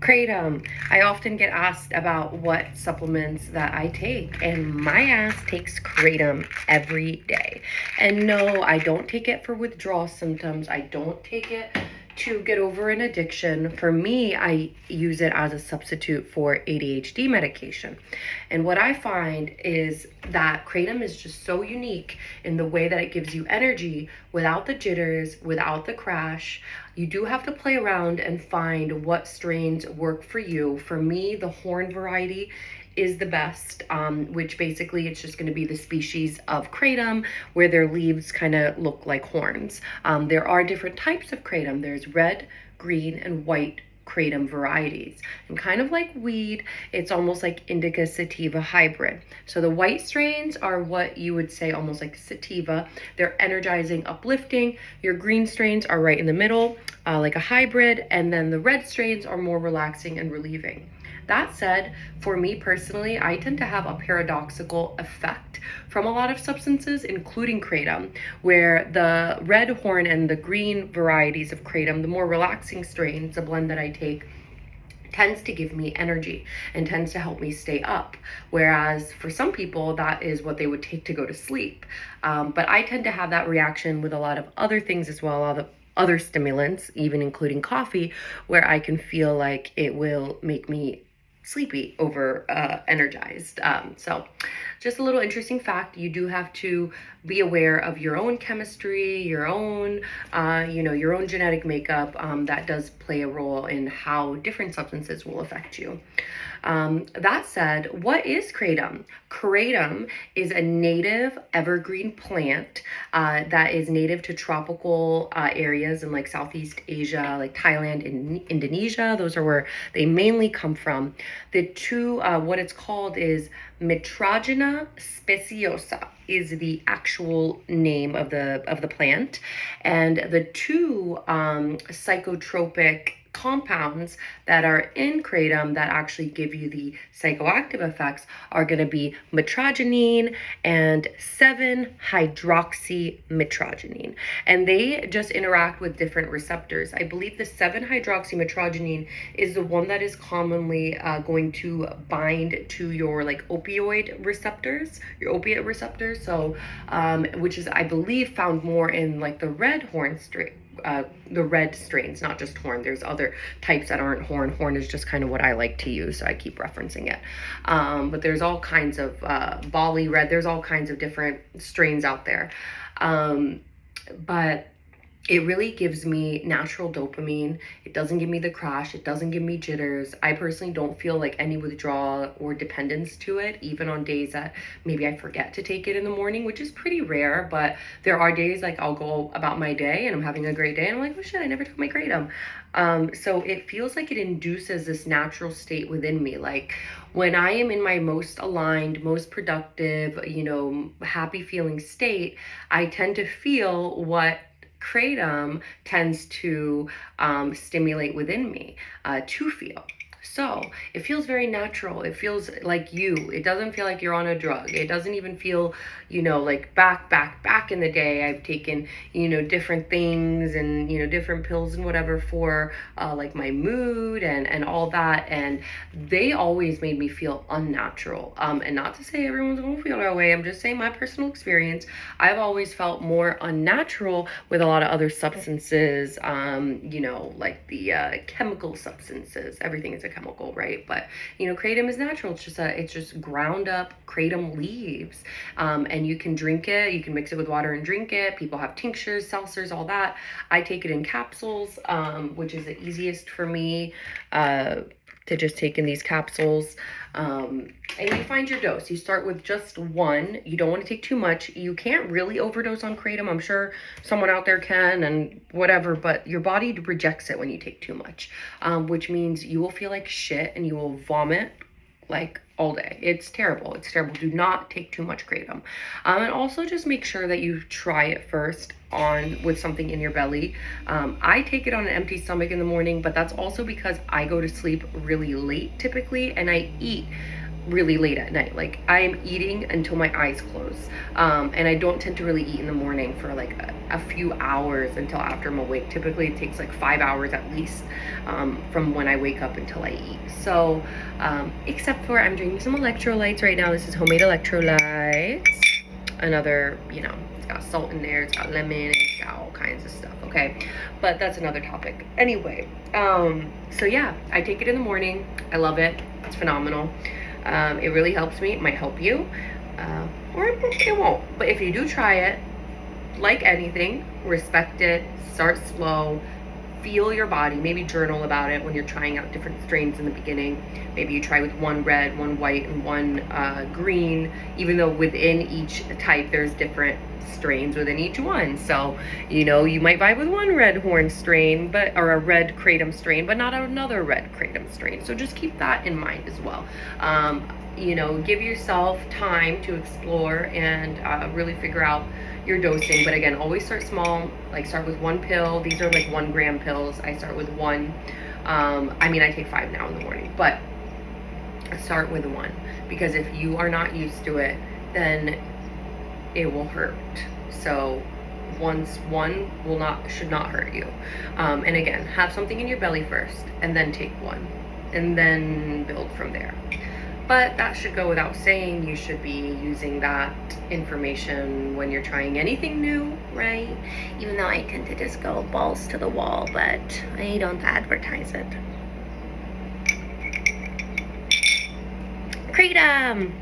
Kratom. I often get asked about what supplements that I take, and my ass takes Kratom every day. And no, I don't take it for withdrawal symptoms. I don't take it to get over an addiction. For me, I use it as a substitute for ADHD medication. And what I find is that Kratom is just so unique in the way that it gives you energy without the jitters, without the crash. You do have to play around and find what strains work for you. For me, the horn variety is the best, which basically it's just going to be the species of kratom where their leaves kind of look like horns. There are different types of kratom. There's red, green, and white kratom varieties. And kind of like weed, it's almost like indica sativa hybrid. So the white strains are what you would say almost like sativa. They're energizing, uplifting. Your green strains are right in the middle, like a hybrid. And then the red strains are more relaxing and relieving. That said, for me personally, I tend to have a paradoxical effect from a lot of substances, including kratom, where the red horn and the green varieties of kratom, the more relaxing strains, the blend that I take, tends to give me energy and tends to help me stay up. Whereas for some people, that is what they would take to go to sleep. But I tend to have that reaction with a lot of other things as well, other stimulants, even including coffee, where I can feel like it will make me sleepy over energized. So just a little interesting fact, you do have to be aware of your own chemistry, your own, your own genetic makeup. That does play a role in how different substances will affect you. That said, what is kratom? Kratom is a native evergreen plant that is native to tropical areas in like Southeast Asia, like Thailand and Indonesia. Those are where they mainly come from. The two, what it's called is Mitragina speciosa is the actual name of the plant, and the two psychotropic compounds that are in kratom that actually give you the psychoactive effects are going to be mitragynine and 7-hydroxymitragynine, and they just interact with different receptors. I believe the 7-hydroxymitragynine is the one that is commonly going to bind to your like opioid receptors, your opiate receptors, so which is I believe found more in like the red horn strain, the red strains, not just horn. There's other types that aren't horn. Horn is just kind of what I like to use, so I keep referencing it. But there's all kinds of Bali red. There's all kinds of different strains out there. But it really gives me natural dopamine. It doesn't give me the crash. It doesn't give me jitters. I personally don't feel like any withdrawal or dependence to it, even on days that maybe I forget to take it in the morning, which is pretty rare. But there are days like I'll go about my day and I'm having a great day and I'm like, oh shit, I never took my kratom. So it feels like it induces this natural state within me. Like when I am in my most aligned, most productive, happy feeling state, I tend to feel what kratom tends to stimulate within me to feel. So it feels very natural. It feels like you. It doesn't feel like you're on a drug. It doesn't even feel, like back in the day, I've taken, different things and, different pills and whatever for like my mood and all that. And they always made me feel unnatural. And not to say everyone's going to feel that way. I'm just saying my personal experience. I've always felt more unnatural with a lot of other substances, like the chemical substances. Everything is a chemical, right? But kratom is natural. It's just ground up kratom leaves, and you can drink it. You can mix it with water and drink it. People have tinctures, seltzers, all that. I take it in capsules, which is the easiest for me to just take in these capsules. And you find your dose. You start with just one. You don't want to take too much. You can't really overdose on kratom. I'm sure someone out there can and whatever, but your body rejects it when you take too much, which means you will feel like shit and you will vomit like all day. It's terrible. It's terrible. Do not take too much kratom. And also just make sure that you try it first on with something in your belly. I take it on an empty stomach in the morning, but that's also because I go to sleep really late typically and I eat really late at night. Like I'm eating until my eyes close. And I don't tend to really eat in the morning for like a few hours until after I'm awake. Typically it takes like 5 hours at least from when I wake up until I eat. So except for I'm drinking some electrolytes right now. This is homemade electrolytes. Another, you know, it's got salt in there, it's got lemon, it's got all kinds of stuff, okay? But that's another topic. Anyway, so yeah, I take it in the morning. I love it. It's phenomenal. It really helps me. It might help you, or it won't. But if you do try it, like anything, respect it, start slow, feel your body, maybe journal about it when you're trying out different strains in the beginning. Maybe you try with one red, one white, and one green, even though within each type there's different strains within each one. So, you know, you might vibe with one red horn strain, or a red kratom strain, but not another red kratom strain. So just keep that in mind as well. You know, give yourself time to explore and really figure out your dosing. But again, always start small. Like start with one pill. These are like 1 gram pills. I start with one. I mean, I take 5 now in the morning, but start with 1, because if you are not used to it, then it will hurt. So once one should not hurt you. And again, have something in your belly first, and then take 1, and then build from there. But that should go without saying. You should be using that information when you're trying anything new, right? Even though I tend to just go balls to the wall, but I don't advertise it. Kratom!